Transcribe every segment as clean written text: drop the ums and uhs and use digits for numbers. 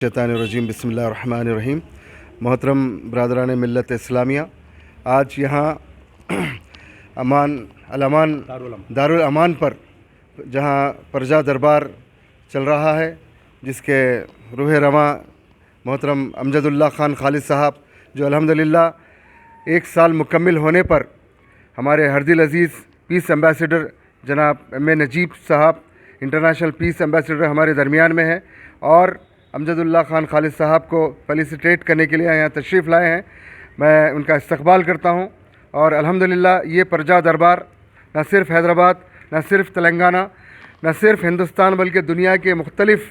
शैतानिर्रजीम बिस्मिल्लाहिर्रहमानिर्रहीम। मोहतरम बरदरान मिल्लत इस्लामिया, आज यहाँ दारुल अमान पर जहाँ प्रजा दरबार चल रहा है, जिसके रूह रवा मोहतरम अमजदुल्ला ख़ान खालिद साहब, जो अल्हम्दुलिल्लाह 1 साल मुकम्मिल होने पर हमारे हरदिल अज़ीज़ पीस एम्बेसडर जनाब एम ए नजीब साहब इंटरनेशनल पीस एम्बेसडर हमारे दरमियान में हैं और अमजदुल्ला ख़ान खालिद साहब को फेलिसिटेट करने के लिए यहाँ तशरीफ़ लाए हैं। मैं उनका इस्तकबाल करता हूँ और अल्हम्दुलिल्लाह ये प्रजा दरबार न सिर्फ़ हैदराबाद, न सिर्फ़ तेलंगाना, न सिर्फ़ हिंदुस्तान बल्कि दुनिया के मुख्तलिफ़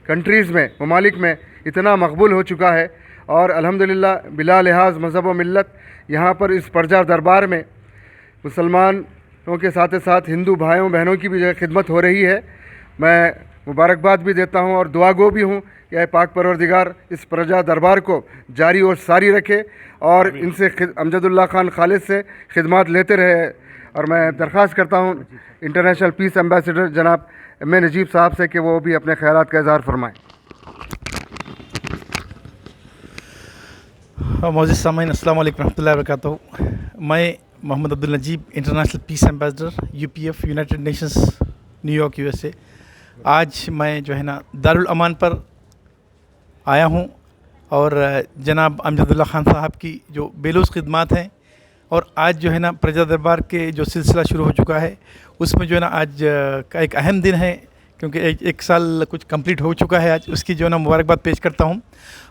कंट्रीज़ में, ममालिक में इतना मकबूल हो चुका है। और अल्हम्दुलिल्लाह बिला लिहाज मज़हब व मिल्लत यहाँ पर इस प्रजा दरबार में मुसलमानों के साथ साथ हिंदू भाइयों बहनों की भी जो खिदमत हो रही है। मैं मुबारकबाद भी देता हूँ और दुआ गो भी हूँ कि ऐ पाक परवरदिगार इस प्रजा दरबार को जारी और सारी रखे और इनसे अमजदुल्ला ख़ान खालिद से खिदमत लेते रहे। और मैं दरख्वास्त करता हूँ इंटरनेशनल पीस एम्बेसडर जनाब एम ए नजीब साहब से कि वो भी अपने ख्यालात का इज़हार फरमाएँ। मौजूद सामीन अस्सलाम वालेकुम रहमतुल्लाहि व बरकातहू। मैं Mohammad Abdul Najeeb international peace ambassador UPF United Nations New York USA. आज मैं जो है ना दारुल अमान पर आया हूँ और जनाब अमजदुल्ला ख़ान साहब की जो बेलूस खिदमत हैं और आज जो है ना प्रजा दरबार के जो सिलसिला शुरू हो चुका है उसमें जो है ना आज का एक अहम दिन है, क्योंकि एक साल कुछ कंप्लीट हो चुका है। आज उसकी जो है ना मुबारकबाद पेश करता हूँ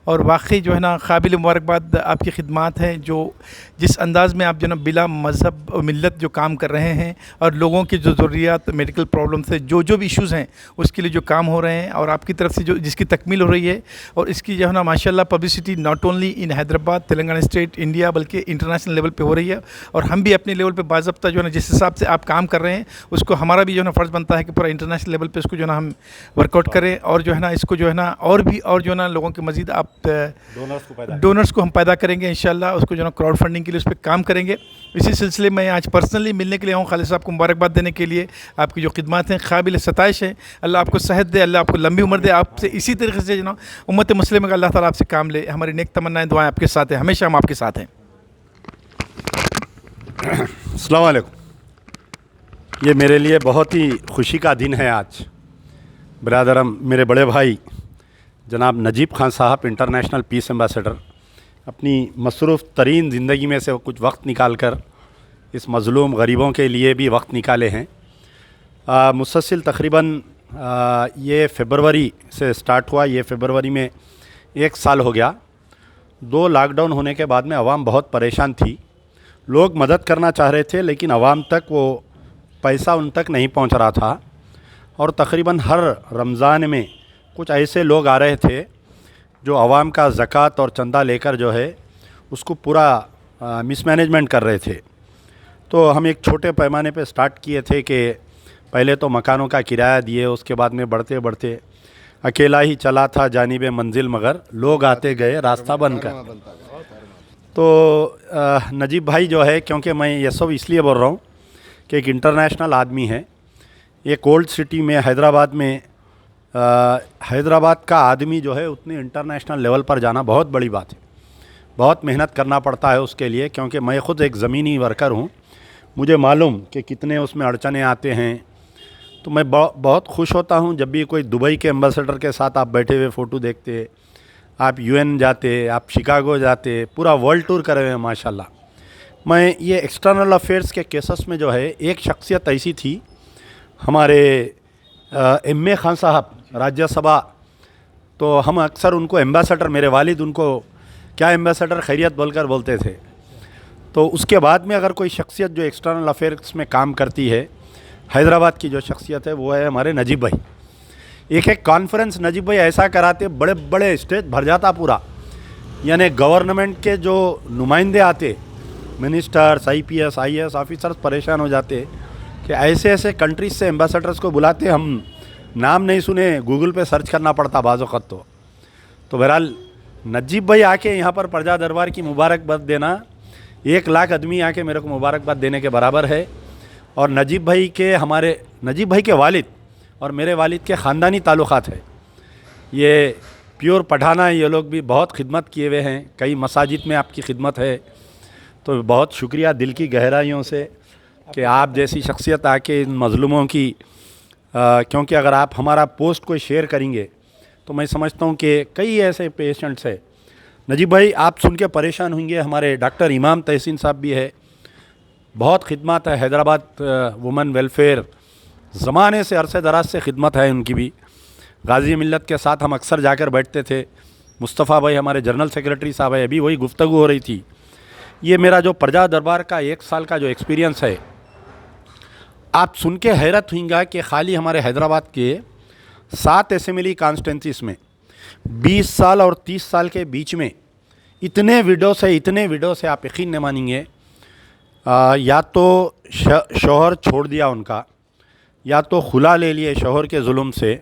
और वाकई जो है ना काबिल मुबारकबाद आपकी खिदमत हैं, जो जिस अंदाज़ में आप जो है ना बिला मज़हब और मिल्लत जो काम कर रहे हैं और लोगों की जो ज़रूरियात मेडिकल प्रॉब्लम से जो भी इश्यूज़ हैं उसके लिए जो काम हो रहे हैं और आपकी तरफ से जो जिसकी तकमील हो रही है और इसकी जो है ना माशाल्लाह publicity not only in Hyderabad, Telangana state, India बल्कि इंटरनेशनल लेवल पर हो रही है। और हम भी अपने लेवल पर बाज़ाब्ता जो है ना जिस हिसाब से आप काम कर रहे हैं उसको हमारा भी जो है ना फ़र्ज़ बनता है कि पूरा इंटरनेशनल लेवल पर इसको जो है ना हम वर्कआउट करें और जो है ना इसको जो है ना और जो है ना लोगों के मज़ीद आप डोनर्स को हम पैदा करेंगे इंशाल्लाह। उसको जो है ना क्राउड फंडिंग के लिए उस पर काम करेंगे। इसी सिलसिले में आज पर्सनली मिलने के लिए आऊँ, खालिद साहब को मुबारकबाद देने के लिए। आपकी जो खिदमत हैं काबिल सताइश है। अल्लाह आपको सेहत दे, अल्लाह आपको लंबी उम्र दे। आपसे इसी तरीके से जो ना उम्मत मुस्लिम का अल्लाह ताला आपसे काम ले। हमारी नेक तमन्नाएं दुआएं आपके साथ हैं, हमेशा हम आपके साथ हैं। अस्सलाम वालेकुम। ये मेरे लिए बहुत ही खुशी का दिन है आज। ब्रदरम मेरे बड़े भाई जनाब नजीब ख़ान साहब इंटरनेशनल पीस एम्बेसडर अपनी मसरूफ़ तरीन ज़िंदगी में से कुछ वक्त निकाल कर इस मज़लूम गरीबों के लिए भी वक्त निकाले हैं। मुसलसल तकरीबन ये फ़रवरी से स्टार्ट हुआ। ये फ़रवरी में 1 साल हो गया। 2 लॉकडाउन होने के बाद में आवाम बहुत परेशान थी। लोग मदद करना चाह रहे थे लेकिन आवाम तक वो पैसा उन तक नहीं पहुंच रहा था। और तकरीबन हर रमज़ान में कुछ ऐसे लोग आ रहे थे जो आवाम का ज़कात और चंदा लेकर जो है उसको पूरा मिसमैनेजमेंट कर रहे थे। तो हम एक छोटे पैमाने पे स्टार्ट किए थे कि पहले तो मकानों का किराया दिए, उसके बाद में बढ़ते बढ़ते अकेला ही चला था जानिब मंजिल, मगर लोग आते गए रास्ता बनकर। तो नजीब भाई जो है, क्योंकि मैं ये सब इसलिए बोल रहा हूँ कि एक इंटरनेशनल आदमी है। एक ओल्ड सिटी में हैदराबाद में हैदराबाद का आदमी जो है उतने इंटरनेशनल लेवल पर जाना बहुत बड़ी बात है। बहुत मेहनत करना पड़ता है उसके लिए, क्योंकि मैं ख़ुद एक ज़मीनी वर्कर हूँ। मुझे मालूम कि कितने उसमें अड़चने आते हैं। तो मैं बहुत खुश होता हूँ जब भी कोई दुबई के एम्बेसडर के साथ आप बैठे हुए फ़ोटो देखते, आप यूएन जाते, आप शिकागो जाते, पूरा वर्ल्ड टूर करे हुए माशाल्लाह। मैं ये एक्सटर्नल अफेयर्स के केसेस में जो है एक शख्सियत ऐसी थी, हमारे एम ए ख़ान साहब राज्यसभा। तो हम अक्सर उनको एम्बेसडर, मेरे वालिद उनको क्या एम्बेसडर खैरियत बोलकर बोलते थे। तो उसके बाद में अगर कोई शख्सियत जो एक्सटर्नल अफेयर्स में काम करती है, हैदराबाद की जो शख्सियत है वो है हमारे नजीब भाई। एक कॉन्फ्रेंस नजीब भाई ऐसा कराते, बड़े बड़े स्टेज भर जाता पूरा। यानी गवर्नमेंट के जो नुमाइंदे आते, मिनिस्टर्स, IPS IAS ऑफिसर्स परेशान हो जाते कि ऐसे ऐसे कंट्रीज से एम्बेसडर्स को बुलाते, हम नाम नहीं सुने, गूगल पे सर्च करना पड़ता बाज़ वक़्त। तो बहरहाल नजीब भाई आके यहाँ पर प्रजा दरबार की मुबारकबाद देना 1 लाख आदमी आके मेरे को मुबारकबाद देने के बराबर है। और नजीब भाई के वालिद और मेरे वालिद के ख़ानदानी ताल्लुक़ात है। ये प्योर पठाना, ये लोग भी बहुत खिदमत किए हुए हैं, कई मसाजिद में आपकी खिदमत है, तो बहुत शुक्रिया दिल की गहराइयों से कि आप जैसी शख्सियत आके इन मज़लूमों की क्योंकि अगर आप हमारा पोस्ट कोई शेयर करेंगे तो मैं समझता हूँ कि कई ऐसे पेशेंट्स हैं। नजीब भाई, आप सुन के परेशान होंगे, हमारे डॉक्टर इमाम तहसीन साहब भी है, बहुत खिदमत है, हैदराबाद वुमेन वेलफेयर ज़माने से अरसे दराज से खिदमत है उनकी भी। गाज़ी मिल्लत के साथ हम अक्सर जाकर बैठते थे। मुस्तफ़ा भाई हमारे जनरल सेक्रेटरी साहब है, अभी वही गुफ्तगू हो रही थी। ये मेरा जो प्रजा दरबार का 1 साल का जो एक्सपीरियंस है, आप सुन के हैरत होंगे कि खाली हमारे हैदराबाद के 7 असेंबली कॉन्स्टिट्यूंसीज में 20 साल और 30 साल के बीच में इतने विडोस है आप यकीन नहीं मानेंगे। या तो शौहर छोड़ दिया उनका, या तो खुला ले लिए शौहर के जुल्म से,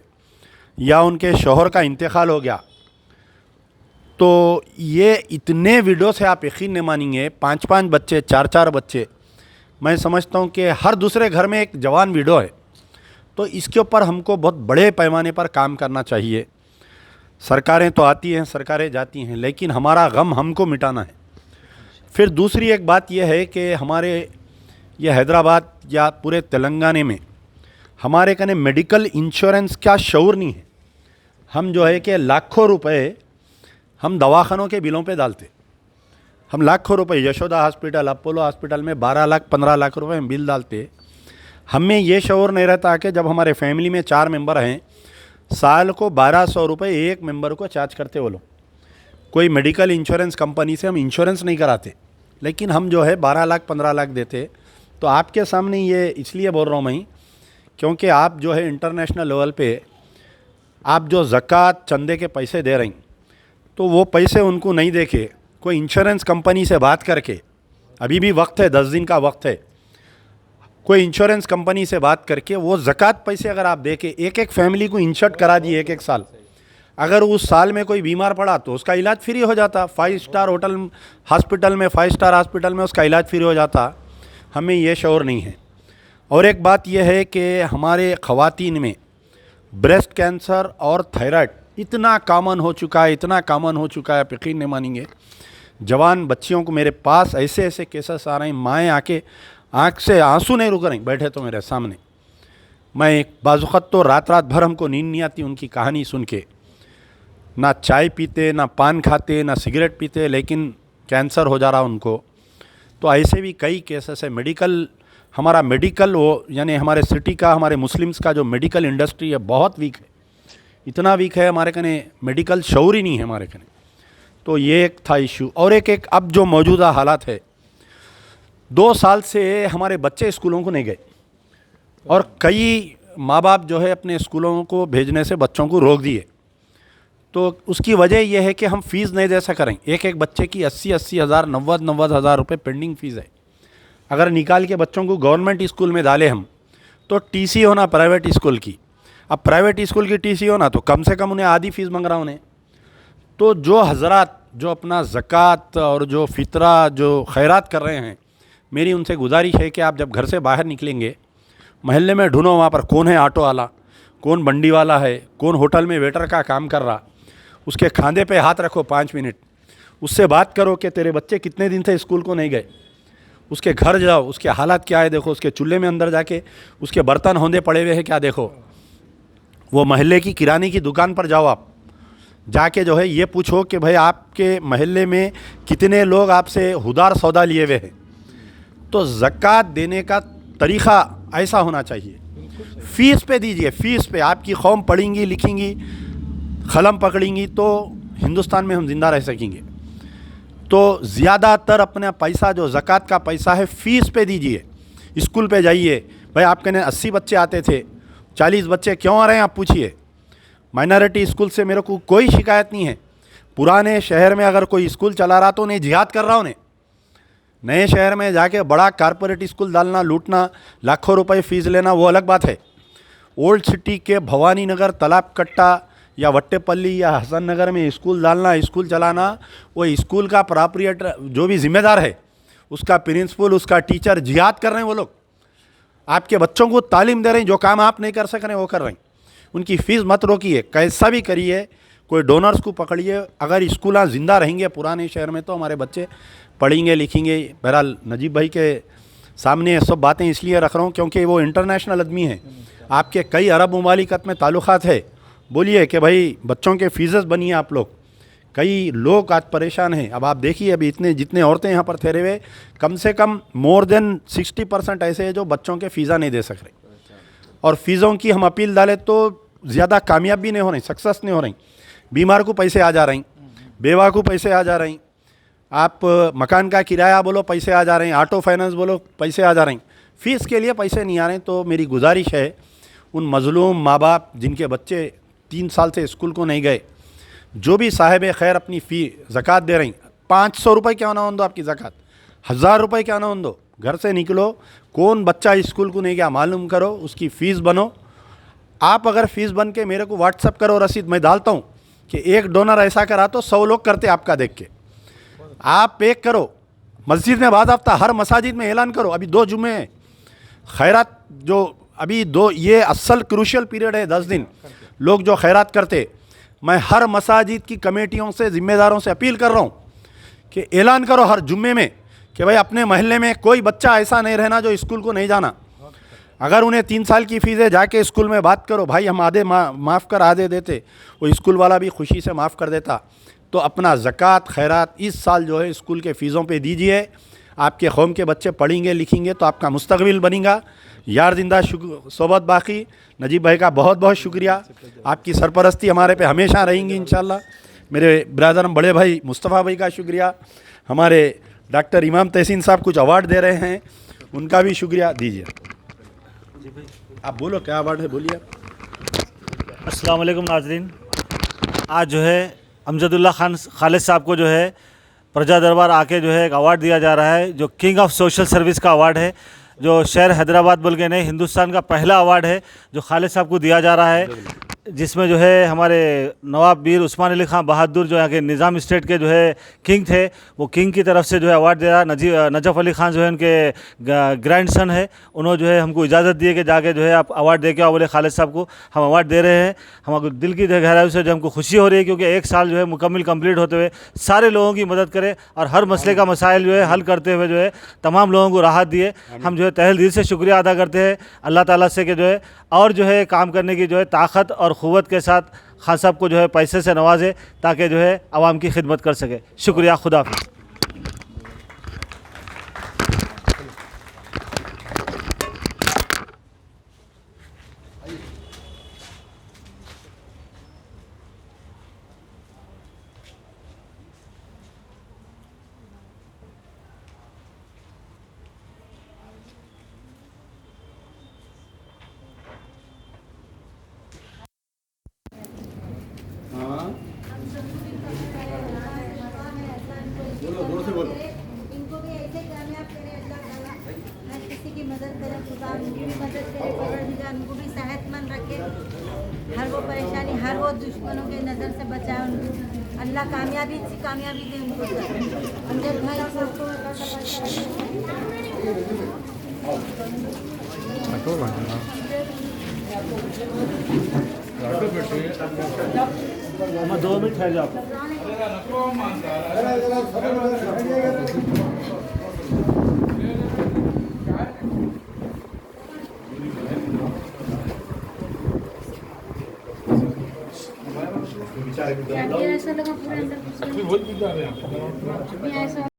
या उनके शौहर का इंतकाल हो गया। तो ये इतने विडोस है आप यकीन नहीं मानेंगे, 5-5 बच्चे, 4-4 बच्चे। मैं समझता हूँ कि हर दूसरे घर में एक जवान विडो है। तो इसके ऊपर हमको बहुत बड़े पैमाने पर काम करना चाहिए। सरकारें तो आती हैं, सरकारें जाती हैं, लेकिन हमारा गम हमको मिटाना है। फिर दूसरी एक बात यह है कि हमारे ये हैदराबाद या पूरे तेलंगाना में हमारे कने मेडिकल इंश्योरेंस का शऊर नहीं है। हम जो है कि लाखों रुपए हम दवाखानों के बिलों पे डालते, हम लाखों रुपए यशोदा हॉस्पिटल, अपोलो हॉस्पिटल में 12 लाख 15 लाख रुपए हम बिल डालते। हमें ये शऊर नहीं रहता कि जब हमारे फैमिली में 4 मेंबर हैं, साल को 1200 रुपये एक मेंबर को चार्ज करते वो लोग। कोई मेडिकल इंश्योरेंस कंपनी से हम इंश्योरेंस नहीं कराते, लेकिन हम जो है 12 लाख 15 लाख देते। तो आपके सामने ये इसलिए बोल रहा हूँ मैं, क्योंकि आप जो है इंटरनेशनल लेवल पे आप जो ज़कात चंदे के पैसे दे रही हैं, तो वो पैसे उनको नहीं दे के कोई इंश्योरेंस कंपनी से बात करके, अभी भी वक्त है, 10 दिन का वक्त है, कोई इंश्योरेंस कंपनी से बात करके वो ज़कात पैसे अगर आप दे के एक फैमिली को इंश्योर्ड करा दिए 1 साल, अगर उस साल में कोई बीमार पड़ा तो उसका इलाज फ्री हो जाता। 5 स्टार होटल हॉस्पिटल में, 5 स्टार हॉस्पिटल में उसका इलाज फ्री हो जाता। हमें ये शऊर नहीं है। और एक बात यह है कि हमारे ख़वातीन में ब्रेस्ट कैंसर और थायराइड इतना कॉमन हो चुका है, इतना कॉमन हो चुका है, आप यकीन नहीं मानेंगे। जवान बच्चियों को मेरे पास ऐसे ऐसे केसेस आ रहे हैं, माएँ आके आँख से आंसू नहीं रुक रही, बैठे तो मेरे सामने। मैं बाज़ुक़त तो रात भर हमको नींद नहीं आती उनकी कहानी सुन के। ना चाय पीते, ना पान खाते, ना सिगरेट पीते, लेकिन कैंसर हो जा रहा उनको। तो ऐसे भी कई केसेस है। हमारा मेडिकल वो यानी हमारे सिटी का, हमारे मुस्लिम्स का जो मेडिकल इंडस्ट्री है बहुत वीक है, इतना वीक है, हमारे कने मेडिकल शऊर ही नहीं है हमारे कने। तो ये एक था इशू। और एक अब जो मौजूदा हालात है, 2 साल से हमारे बच्चे स्कूलों को नहीं गए, और कई माँ बाप जो है अपने स्कूलों को भेजने से बच्चों को रोक दिए। तो उसकी वजह यह है कि हम फ़ीस नहीं दे सक रहे हैं। एक बच्चे की 80-80 हज़ार, 90-90 हज़ार रुपये पेंडिंग फ़ीस है। अगर निकाल के बच्चों को गवर्नमेंट स्कूल में डाले हम, तो टीसी होना प्राइवेट स्कूल की। अब प्राइवेट स्कूल की टीसी होना तो कम से कम उन्हें आधी फ़ीस मंग रहा उन्हें। तो जो हज़रात जो अपना ज़कात और जो फ़ितरा जो खैरात कर रहे हैं, मेरी उनसे गुजारिश है कि आप जब घर से बाहर निकलेंगे, महल्ले में ढूंढो वहाँ पर कौन है ऑटो वाला, कौन बंडी वाला है, कौन होटल में वेटर का काम कर रहा, उसके खांधे पे हाथ रखो 5 मिनट, उससे बात करो कि तेरे बच्चे कितने दिन से स्कूल को नहीं गए। उसके घर जाओ, उसके हालात क्या है देखो, उसके चूल्हे में अंदर जाके उसके बर्तन होंदे पड़े हुए हैं क्या देखो। वो महल्ले की किराने की दुकान पर जाओ, आप जाके जो है ये पूछो कि भाई आपके महल्ले में कितने लोग आपसे उधार सौदा लिए हुए हैं। तो ज़कात देने का तरीक़ा ऐसा होना चाहिए, फ़ीस पे दीजिए, फ़ीस पे। आपकी कौम पढ़ेंगी लिखेंगी, कलम पकड़ेंगी तो हिंदुस्तान में हम ज़िंदा रह सकेंगे। तो ज़्यादातर अपना पैसा जो ज़कात का पैसा है फ़ीस पे दीजिए। स्कूल पे जाइए, भाई आपके ने 80 बच्चे आते थे, 40 बच्चे क्यों आ रहे हैं आप पूछिए। माइनॉरिटी स्कूल से मेरे को कोई शिकायत नहीं है। पुराने शहर में अगर कोई स्कूल चला रहा तो उन्हें जिहाद कर रहा उन्हें। नए शहर में जाके बड़ा कारपोरेट स्कूल डालना, लूटना, लाखों रुपए फ़ीस लेना वो अलग बात है। ओल्ड सिटी के भवानी नगर, तालाब कट्टा या वट्टेपल्ली या हसन नगर में स्कूल डालना, स्कूल चलाना, वो स्कूल का प्रोप्राइटर जो भी जिम्मेदार है, उसका प्रिंसिपल, उसका टीचर जिहाद कर रहे हैं वो लोग। आपके बच्चों को तालीम दे रहे हैं, जो काम आप नहीं कर सक रहे हैं वो कर रहे हैं। उनकी फ़ीस मत रोकिए, कैसा भी करिए, कोई डोनर्स को पकड़िए। अगर स्कूल ज़िंदा रहेंगे पुराने शहर में तो हमारे बच्चे पढ़ेंगे लिखेंगे। बहरहाल नजीब भाई के सामने ये सब बातें इसलिए रख रहा हूँ क्योंकि वो इंटरनेशनल आदमी है, आपके कई अरब ममालिकत में ताल्लुक़ात है। बोलिए कि भाई बच्चों के फ़ीस बनिए आप लोग। कई लोग आज परेशान हैं। अब आप देखिए अभी इतने जितने औरतें यहाँ पर ठहरे हुए, कम से कम मोर देन 60% ऐसे हैं जो बच्चों के फ़ीसा नहीं दे सक रहे। और फ़ीसों की हम अपील डालें तो ज़्यादा कामयाब भी नहीं हो रही, सक्सेस नहीं हो रही। बीमार को पैसे आ जा रही, बेवा को पैसे आ जा रही, आप मकान का किराया बोलो पैसे आ जा रहे हैं, ऑटो फाइनेंस बोलो पैसे आ जा रहे हैं, फ़ीस के लिए पैसे नहीं आ रहे हैं। तो मेरी गुजारिश है उन मज़लूम माँ बाप जिनके बच्चे 3 साल से स्कूल को नहीं गए, जो भी साहिब खैर अपनी फ़ी ज़कात दे रही, 500 रुपये क्यों ना दो आपकी ज़कात, 1000 रुपये क्यों ना दो, घर से निकलो, कौन बच्चा स्कूल को नहीं गया मालूम करो, उसकी फ़ीस बनो। आप अगर फ़ीस बन के मेरे को व्हाट्सअप करो रसीद, मैं डालता हूँ कि एक डोनर ऐसा करा तो 100 लोग करते आपका देख के। आप पेक करो, मस्जिद में बाज़ाब्ता हर मसाजिद में ऐलान करो। अभी 2 जुमे हैं, खैरात जो अभी 2 ये असल क्रूशियल पीरियड है, 10 दिन लोग जो खैरात करते, मैं हर मसाजिद की कमेटियों से ज़िम्मेदारों से अपील कर रहा हूँ कि ऐलान करो हर जुम्मे में कि भाई अपने महल्ले में कोई बच्चा ऐसा नहीं रहना जो स्कूल को नहीं जाना। अगर उन्हें 3 साल की फ़ीस है, जाके स्कूल में बात करो, भाई हम आधे माफ़ कर आधे देते, वो स्कूल वाला भी खुशी से माफ़ कर देता। तो अपना ज़कात खैरात इस साल जो है स्कूल के फ़ीसों पे दीजिए। आपके कौम के बच्चे पढ़ेंगे लिखेंगे तो आपका मुस्तकबिल बनेगा। यार जिंदा सोबत बाकी। नजीब भाई का बहुत बहुत शुक्रिया, आपकी सरपरस्ती हमारे पे हमेशा रहेंगी इंशाल्लाह। मेरे ब्रदर बड़े भाई मुस्तफ़ा भाई का शुक्रिया। हमारे डॉक्टर इमाम तहसीन साहब कुछ अवार्ड दे रहे हैं, उनका भी शुक्रिया दीजिए। आप बोलो क्या अवार्ड है, बोलिए। अस्सलाम वालेकुम नाज़रीन, आज जो है अमजदुल्ला खान खालिद साहब को जो है प्रजा दरबार आके जो है एक अवार्ड दिया जा रहा है, जो किंग ऑफ सोशल सर्विस का अवार्ड है, जो शहर हैदराबाद बोल के नहीं, हिंदुस्तान का पहला अवार्ड है जो खालिद साहब को दिया जा रहा है, जिसमें जो है हमारे नवाब मीर उस्मान अली खान बहादुर जो यहाँ के निज़ाम स्टेट के जो है किंग थे, वो किंग की तरफ से जो है अवार्ड दे रहा है। नजफ़ अली खान जो है उनके ग्रैंडसन है, उन्होंने जो है हमको इजाज़त दी है कि जाके जो है आप अवार्ड दे के आओ। बोले खालिद साहब को हम अवार्ड दे रहे हैं, हमको दिल की गहराई से जो हमको खुशी हो रही है, क्योंकि 1 साल जो है मुकम्मल कंप्लीट होते हुए सारे लोगों की मदद करे और हर मसले का मसाइल जो है हल करते हुए जो है तमाम लोगों को राहत दिए। हम जो है तहे दिल से शुक्रिया अदा करते हैं अल्लाह ताला से कि जो है और जो है काम करने की जो है ताकत और क़ुव्वत के साथ खान साहब को जो है पैसे से नवाजे ताकि जो है आवाम की खिदमत कर सके। शुक्रिया, खुदा हाफ़िज़। इनको भी ऐसे कामयाब करे अल्लाह ताला, हर किसी की मदद करे, खुदा उनकी भी मदद करे, परवरदिगार उनको भी सेहतमंद रखे, हर वो परेशानी हर वो दुश्मनों के नज़र से बचाए उनको, अल्लाह कामयाबी से कामयाबी दे उनको। अमजद भाई मैं 2 मिनट ठहर जाओ। ऐसा लगा पूरे अंदर